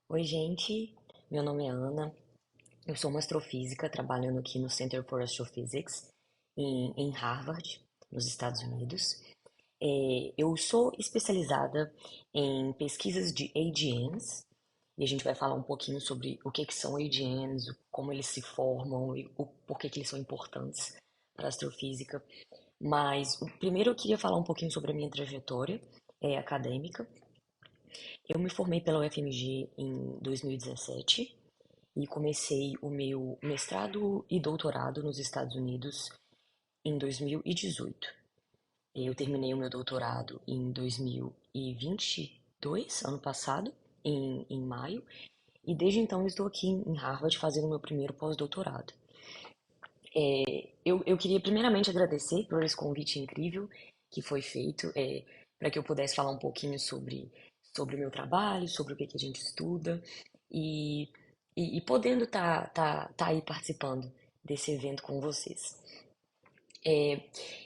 Oi, gente. Meu nome é Ana. Eu sou uma astrofísica trabalhando aqui no Center for Astrophysics em Harvard, nos Estados Unidos. Eu sou especializada em pesquisas de AGNs e a gente vai falar um pouquinho sobre o que são AGNs, como eles se formam e o porquê que eles são importantes para a astrofísica. Mas primeiro eu queria falar um pouquinho sobre a minha trajetória acadêmica. Eu me formei pela UFMG em 2017 e comecei o meu mestrado e doutorado nos Estados Unidos em 2018. Eu terminei o meu doutorado em 2022, ano passado, em maio, e desde então eu estou aqui em Harvard fazendo meu primeiro pós-doutorado. Eu queria primeiramente agradecer por esse convite incrível que foi feito, para que eu pudesse falar um pouquinho sobre o meu trabalho, sobre o que a gente estuda e, e podendo tá aí participando desse evento com vocês. É,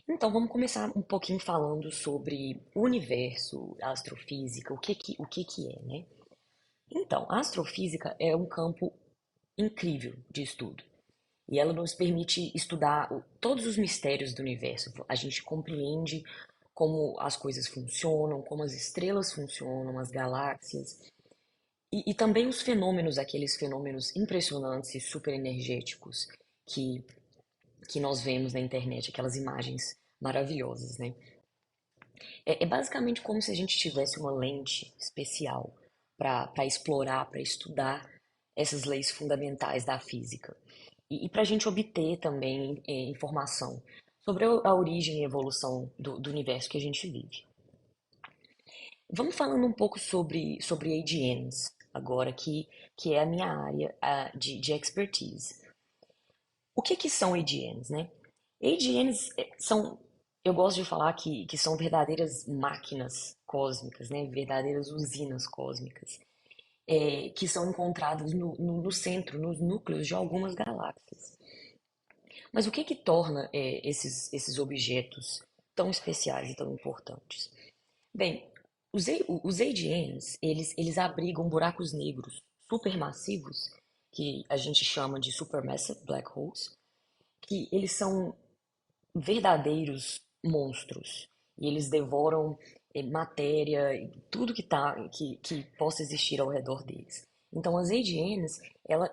então, vamos começar um pouquinho falando sobre o universo, a astrofísica, o que que é, né? Então, a astrofísica é um campo incrível de estudo. E ela nos permite estudar todos os mistérios do universo. A gente compreende como as coisas funcionam, como as estrelas funcionam, as galáxias, e também os fenômenos, aqueles fenômenos impressionantes e super energéticos que, que nós vemos na internet, aquelas imagens maravilhosas, né? É basicamente como se a gente tivesse uma lente especial para explorar, para estudar essas leis fundamentais da física. E para a gente obter também informação sobre a origem e evolução do universo que a gente vive. Vamos falando um pouco sobre AGNs, agora, que é a minha área de expertise. O que são AGNs, né? AGNs são, eu gosto de falar que são verdadeiras máquinas cósmicas, né? Verdadeiras usinas cósmicas, que são encontradas no centro, nos núcleos de algumas galáxias. Mas o que torna esses objetos tão especiais e tão importantes? Bem, os AGNs, eles abrigam buracos negros supermassivos, que a gente chama de supermassive black holes, que eles são verdadeiros monstros. E eles devoram matéria, e tudo que possa existir ao redor deles. Então, as AGNs,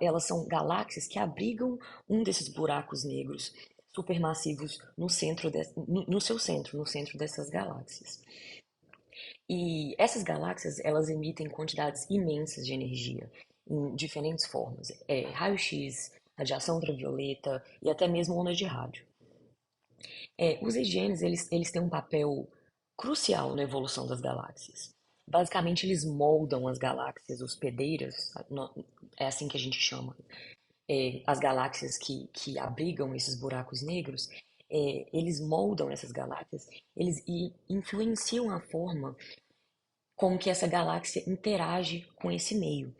elas são galáxias que abrigam um desses buracos negros supermassivos no seu centro, no centro dessas galáxias. E essas galáxias, elas emitem quantidades imensas de energia em diferentes formas, raio-x, radiação ultravioleta e até mesmo ondas de rádio. Os EGNs, eles têm um papel crucial na evolução das galáxias. Basicamente, eles moldam as galáxias hospedeiras, é assim que a gente chama, as galáxias que abrigam esses buracos negros, eles moldam essas galáxias, eles influenciam a forma com que essa galáxia interage com esse meio.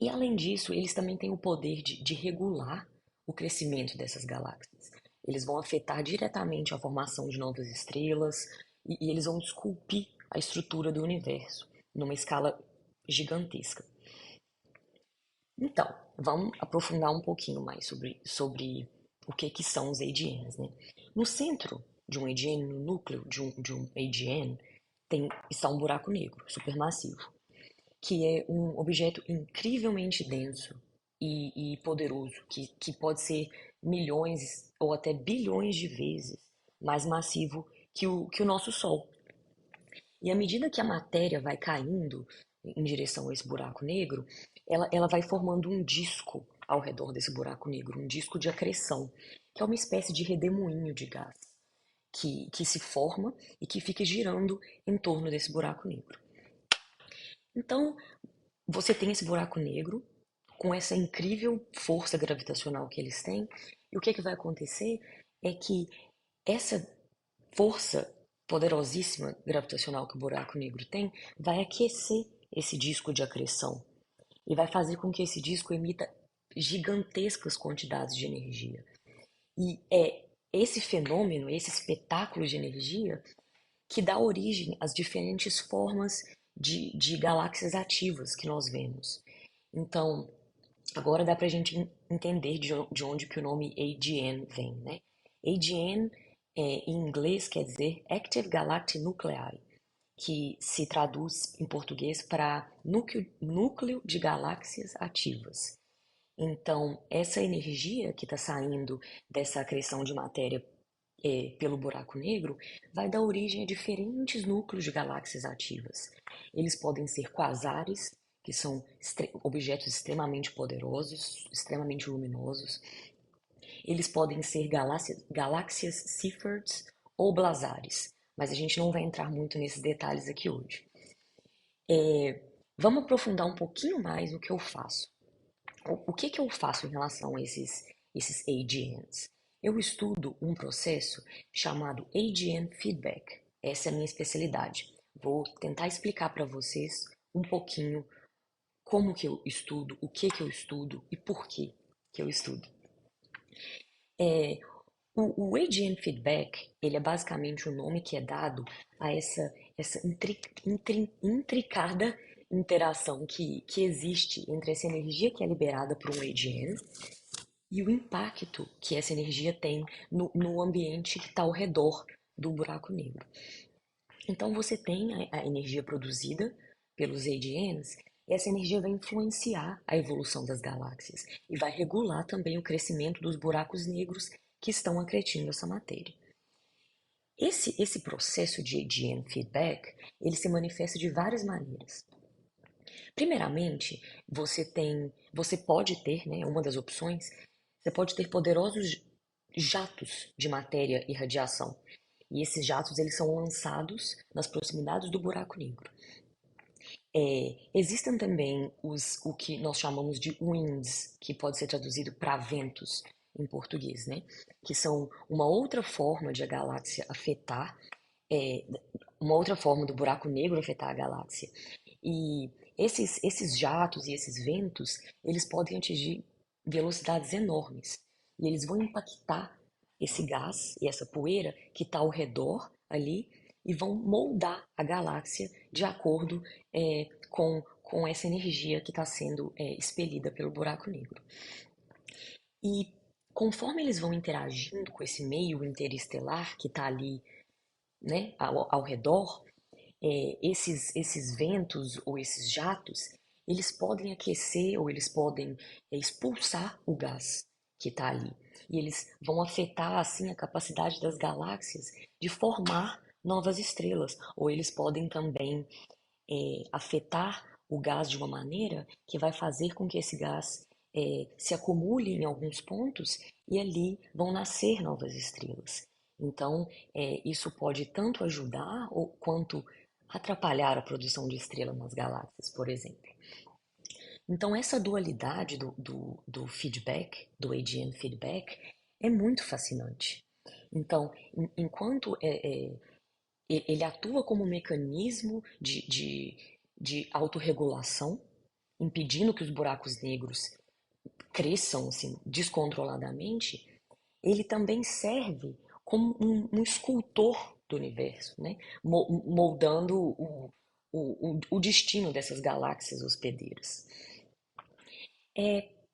E além disso, eles também têm o poder de regular o crescimento dessas galáxias. Eles vão afetar diretamente a formação de novas estrelas e eles vão esculpir a estrutura do universo numa escala gigantesca. Então, vamos aprofundar um pouquinho mais sobre o que são os AGNs, né? No centro de um AGN, no núcleo de um AGN, está um buraco negro supermassivo, que é um objeto incrivelmente denso e poderoso, que pode ser milhões ou até bilhões de vezes mais massivo que o nosso Sol. E à medida que a matéria vai caindo em direção a esse buraco negro, ela vai formando um disco ao redor desse buraco negro, um disco de acreção, que é uma espécie de redemoinho de gás que se forma e que fica girando em torno desse buraco negro. Então, você tem esse buraco negro com essa incrível força gravitacional que eles têm, e o que vai acontecer é que essa força poderosíssima gravitacional que o buraco negro tem vai aquecer esse disco de acreção e vai fazer com que esse disco emita gigantescas quantidades de energia. E é esse fenômeno, esse espetáculo de energia, que dá origem às diferentes formas de galáxias ativas que nós vemos. Então, agora dá para a gente entender de onde que o nome AGN vem, né? AGN, em inglês, quer dizer Active Galactic Nuclei, que se traduz em português para núcleo de galáxias ativas. Então, essa energia que está saindo dessa acreção de matéria pelo buraco negro vai dar origem a diferentes núcleos de galáxias ativas. Eles podem ser quasares, que são objetos extremamente poderosos, extremamente luminosos. Eles podem ser galáxias Seyfarts ou blazares, mas a gente não vai entrar muito nesses detalhes aqui hoje. Vamos aprofundar um pouquinho mais no que eu faço. O que que eu faço em relação a esses AGNs? Eu estudo um processo chamado AGN Feedback. Essa é a minha especialidade. Vou tentar explicar para vocês um pouquinho como que eu estudo, o que eu estudo e por que eu estudo. O AGN Feedback, ele é basicamente o nome que é dado a essa intricada interação que existe entre essa energia que é liberada por um AGN e o impacto que essa energia tem no ambiente que está ao redor do buraco negro. Então você tem a energia produzida pelos AGNs, e essa energia vai influenciar a evolução das galáxias e vai regular também o crescimento dos buracos negros que estão acretindo essa matéria. Esse processo de AGN feedback, ele se manifesta de várias maneiras. Primeiramente, você pode ter, né, uma das opções, você pode ter poderosos jatos de matéria e radiação. E esses jatos eles são lançados nas proximidades do buraco negro. Existem também o que nós chamamos de winds, que pode ser traduzido para ventos em português, né? Que são uma outra forma de a galáxia afetar, é, uma outra forma do buraco negro afetar a galáxia. E esses jatos e esses ventos, eles podem atingir velocidades enormes. E eles vão impactar esse gás e essa poeira que está ao redor ali e vão moldar a galáxia de acordo com essa energia que está sendo expelida pelo buraco negro. E conforme eles vão interagindo com esse meio interestelar que está ali, né, ao redor, esses ventos ou esses jatos, eles podem aquecer ou eles podem expulsar o gás que está ali. E eles vão afetar, assim, a capacidade das galáxias de formar novas estrelas. Ou eles podem também afetar o gás de uma maneira que vai fazer com que esse gás se acumule em alguns pontos e ali vão nascer novas estrelas. Então, isso pode tanto ajudar quanto atrapalhar a produção de estrelas nas galáxias, por exemplo. Então, essa dualidade do feedback, do AGN feedback, é muito fascinante. Então, enquanto ele atua como um mecanismo de autorregulação, impedindo que os buracos negros cresçam assim, descontroladamente, ele também serve como um escultor do universo, né? Moldando o destino dessas galáxias hospedeiras.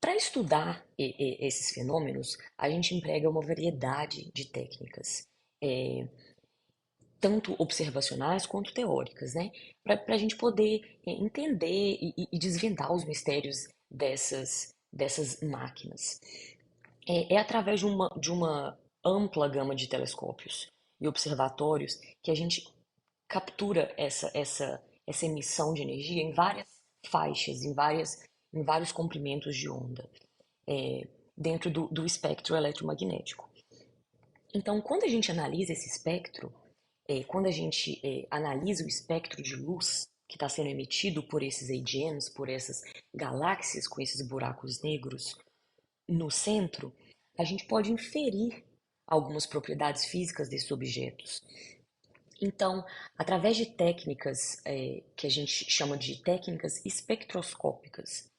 Para estudar esses fenômenos, a gente emprega uma variedade de técnicas. Tanto observacionais quanto teóricas, né? Para a gente poder entender e desvendar os mistérios dessas máquinas. É através de uma ampla gama de telescópios e observatórios que a gente captura essa emissão de energia em várias faixas, em vários comprimentos de onda, dentro do espectro eletromagnético. Então, quando a gente analisa esse espectro, quando a gente analisa o espectro de luz que está sendo emitido por esses AGNs, por essas galáxias com esses buracos negros no centro, a gente pode inferir algumas propriedades físicas desses objetos. Então, através de técnicas que a gente chama de técnicas espectroscópicas,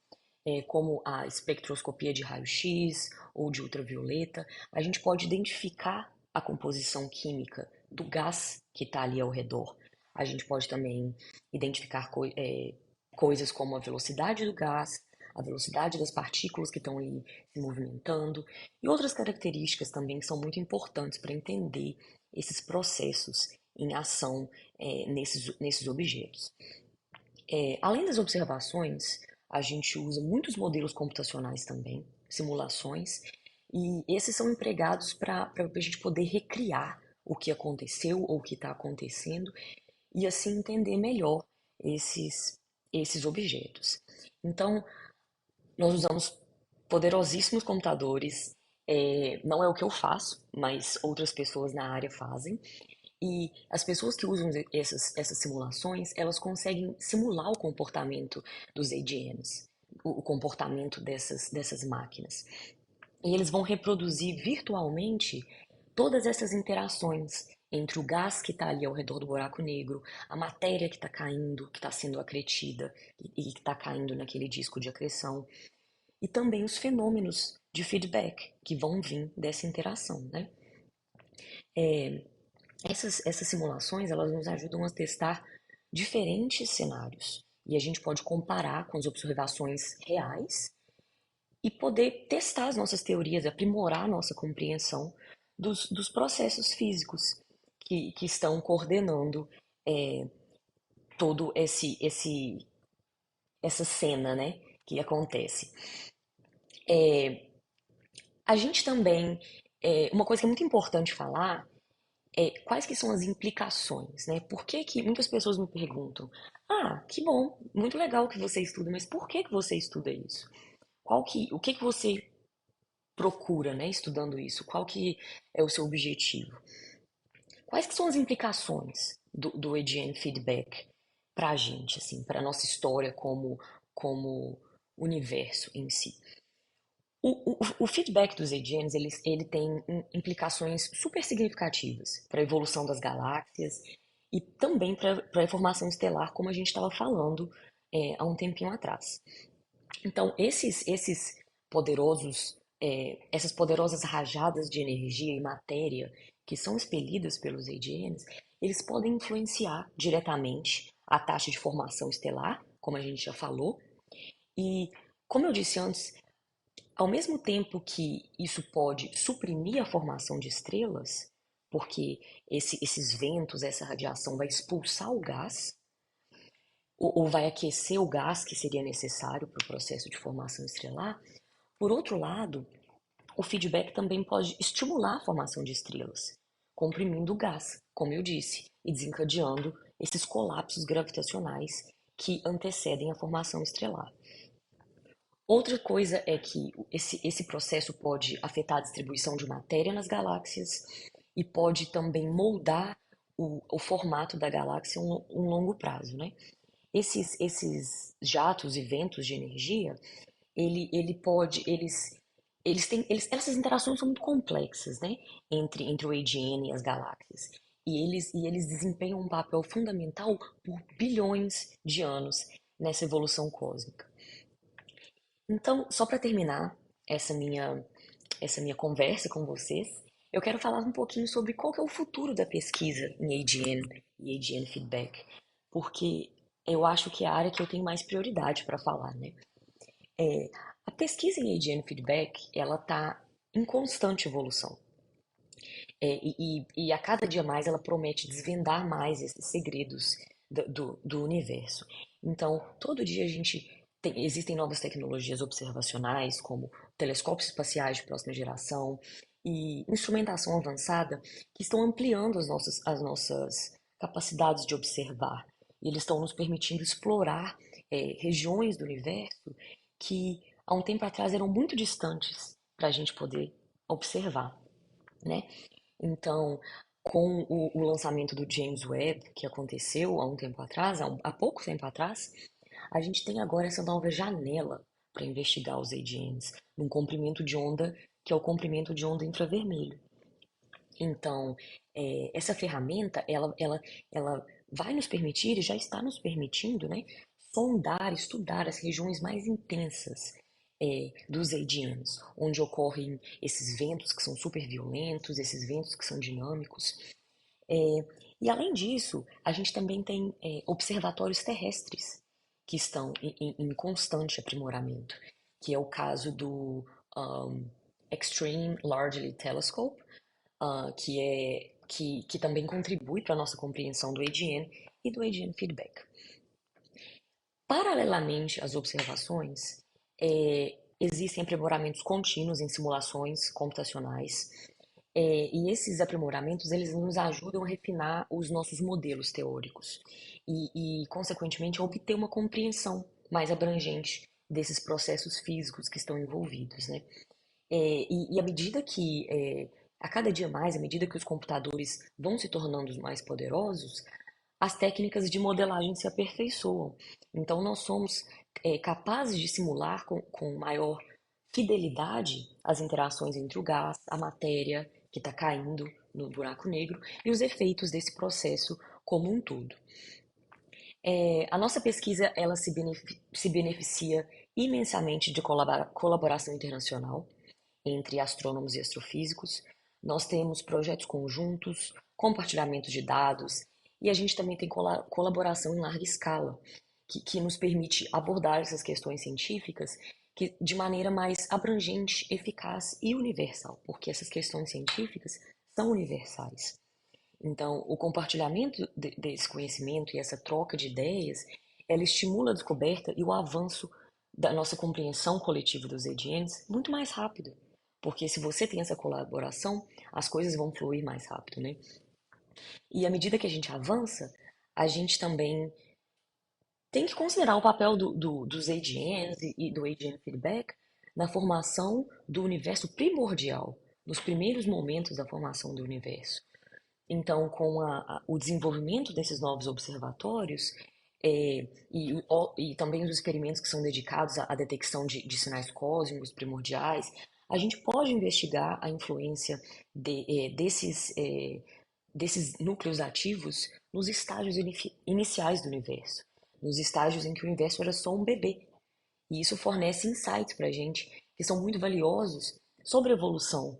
como a espectroscopia de raio-x ou de ultravioleta, a gente pode identificar a composição química do gás que está ali ao redor, A gente pode também identificar coisas como a velocidade do gás, a velocidade das partículas que estão ali se movimentando e outras características também que são muito importantes para entender esses processos em ação nesses objetos. Além das observações, a gente usa muitos modelos computacionais também, simulações, e esses são empregados para a gente poder recriar o que aconteceu ou o que está acontecendo e assim entender melhor esses, esses objetos. Então, nós usamos poderosíssimos computadores. Não é o que eu faço, mas outras pessoas na área fazem. E as pessoas que usam essas simulações, elas conseguem simular o comportamento dos AGMs, o comportamento dessas máquinas. E eles vão reproduzir virtualmente todas essas interações entre o gás que está ali ao redor do buraco negro, a matéria que está caindo, que está sendo acretida e que está caindo naquele disco de acreção, e também os fenômenos de feedback que vão vir dessa interação, né? Essas simulações, elas nos ajudam a testar diferentes cenários e a gente pode comparar com as observações reais e poder testar as nossas teorias, aprimorar a nossa compreensão dos processos físicos que estão coordenando é, todo essa cena, né, que acontece. A gente também, uma coisa que é muito importante falar quais que são as implicações, né? Por que que muitas pessoas me perguntam, que bom, muito legal que você estuda, mas por que que você estuda isso? O que que você procura, né, estudando isso? Qual que é o seu objetivo? Quais que são as implicações do AGN feedback para a gente, assim, para a nossa história como universo em si? O feedback dos AGNs, ele tem implicações super significativas para a evolução das galáxias e também para a formação estelar, como a gente estava falando há um tempinho atrás. Então, esses poderosos, essas poderosas rajadas de energia e matéria que são expelidas pelos AGNs, eles podem influenciar diretamente a taxa de formação estelar, como a gente já falou, e, como eu disse antes, ao mesmo tempo que isso pode suprimir a formação de estrelas, porque esses ventos, essa radiação vai expulsar o gás, ou vai aquecer o gás que seria necessário para o processo de formação estelar, por outro lado, o feedback também pode estimular a formação de estrelas, comprimindo o gás, como eu disse, e desencadeando esses colapsos gravitacionais que antecedem a formação estelar. Outra coisa é que esse processo pode afetar a distribuição de matéria nas galáxias e pode também moldar o formato da galáxia em um longo prazo, né? Esses jatos e ventos de energia, ele pode, essas interações são muito complexas, né? Entre o AGN e as galáxias. E eles desempenham um papel fundamental por bilhões de anos nessa evolução cósmica. Então, só para terminar essa minha, essa minha conversa com vocês, eu quero falar um pouquinho sobre qual que é o futuro da pesquisa em AGN e AGN feedback, porque eu acho que é a área que eu tenho mais prioridade para falar, né? A pesquisa em AGN feedback, ela está em constante evolução. E a cada dia mais ela promete desvendar mais esses segredos do universo. Então, todo dia existem novas tecnologias observacionais, como telescópios espaciais de próxima geração e instrumentação avançada, que estão ampliando as nossas capacidades de observar. E eles estão nos permitindo explorar regiões do universo que há um tempo atrás eram muito distantes para a gente poder observar, né? Então, com o lançamento do James Webb, que aconteceu há um tempo atrás, há pouco tempo atrás, a gente tem agora essa nova janela para investigar os AGNs, num comprimento de onda que é o comprimento de onda infravermelho. Então, essa ferramenta, ela vai nos permitir, e já está nos permitindo, né, sondar, estudar as regiões mais intensas dos AGNs, onde ocorrem esses ventos que são super violentos, esses ventos que são dinâmicos. É, E além disso, a gente também tem observatórios terrestres que estão em constante aprimoramento, que é o caso do Extreme Large Telescope, que também contribui para a nossa compreensão do AGN e do AGN Feedback. Paralelamente às observações, existem aprimoramentos contínuos em simulações computacionais, e esses aprimoramentos eles nos ajudam a refinar os nossos modelos teóricos consequentemente, a obter uma compreensão mais abrangente desses processos físicos que estão envolvidos, né? À medida que, a cada dia mais, à medida que os computadores vão se tornando mais poderosos, as técnicas de modelagem se aperfeiçoam. Então, nós somos capazes de simular com maior fidelidade as interações entre o gás, a matéria que está caindo no buraco negro e os efeitos desse processo como um todo. A nossa pesquisa ela se beneficia imensamente de colaboração internacional entre astrônomos e astrofísicos. Nós temos projetos conjuntos, compartilhamento de dados e a gente também tem colaboração em larga escala, que nos permite abordar essas questões científicas de maneira mais abrangente, eficaz e universal, porque essas questões científicas são universais. Então, o compartilhamento desse conhecimento e essa troca de ideias, ela estimula a descoberta e o avanço da nossa compreensão coletiva dos AGNs muito mais rápido. Porque se você tem essa colaboração, as coisas vão fluir mais rápido, né? E à medida que a gente avança, a gente também tem que considerar o papel dos AGNs e do AGN Feedback na formação do universo primordial, nos primeiros momentos da formação do universo. Então, com o desenvolvimento desses novos observatórios e também os experimentos que são dedicados à detecção de sinais cósmicos primordiais, a gente pode investigar a influência desses núcleos ativos nos estágios iniciais do universo, nos estágios em que o universo era só um bebê. E isso fornece insights para a gente que são muito valiosos sobre a evolução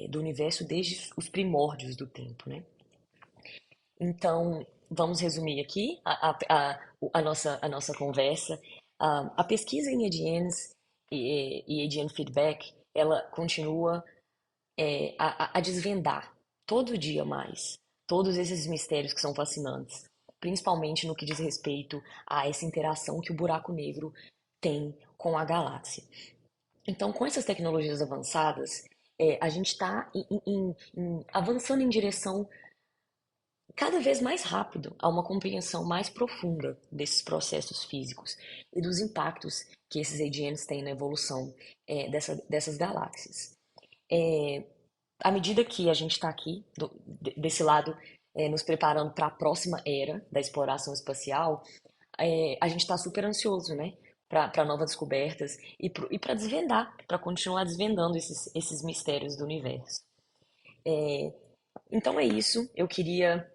do universo desde os primórdios do tempo, né? Então, vamos resumir aqui a nossa conversa. A pesquisa em ADNs e ADN Feedback, ela continua a desvendar todo dia mais todos esses mistérios que são fascinantes, principalmente no que diz respeito a essa interação que o buraco negro tem com a galáxia. Então, com essas tecnologias avançadas, a gente está avançando em direção cada vez mais rápido a uma compreensão mais profunda desses processos físicos e dos impactos que esses AGNs têm na evolução dessas galáxias. À medida que a gente está aqui, desse lado, nos preparando para a próxima era da exploração espacial, a gente está super ansioso, né? Para novas descobertas e para desvendar, para continuar desvendando esses mistérios do universo. Então é isso. Eu queria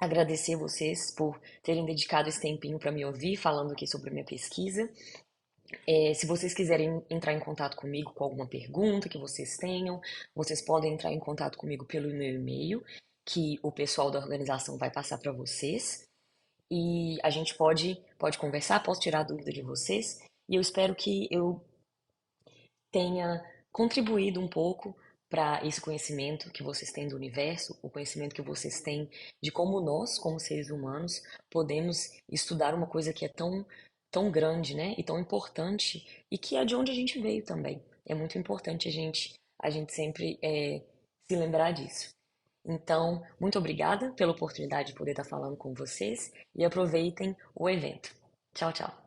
agradecer vocês por terem dedicado esse tempinho para me ouvir, falando aqui sobre a minha pesquisa. Se vocês quiserem entrar em contato comigo com alguma pergunta que vocês tenham, vocês podem entrar em contato comigo pelo meu e-mail, que o pessoal da organização vai passar para vocês. E a gente pode conversar, posso tirar a dúvida de vocês. E eu espero que eu tenha contribuído um pouco para esse conhecimento que vocês têm do universo, o conhecimento que vocês têm de como nós, como seres humanos, podemos estudar uma coisa que é tão grande, né, e tão importante, e que é de onde a gente veio também. É muito importante a gente sempre se lembrar disso. Então, muito obrigada pela oportunidade de poder estar falando com vocês e aproveitem o evento. Tchau, tchau.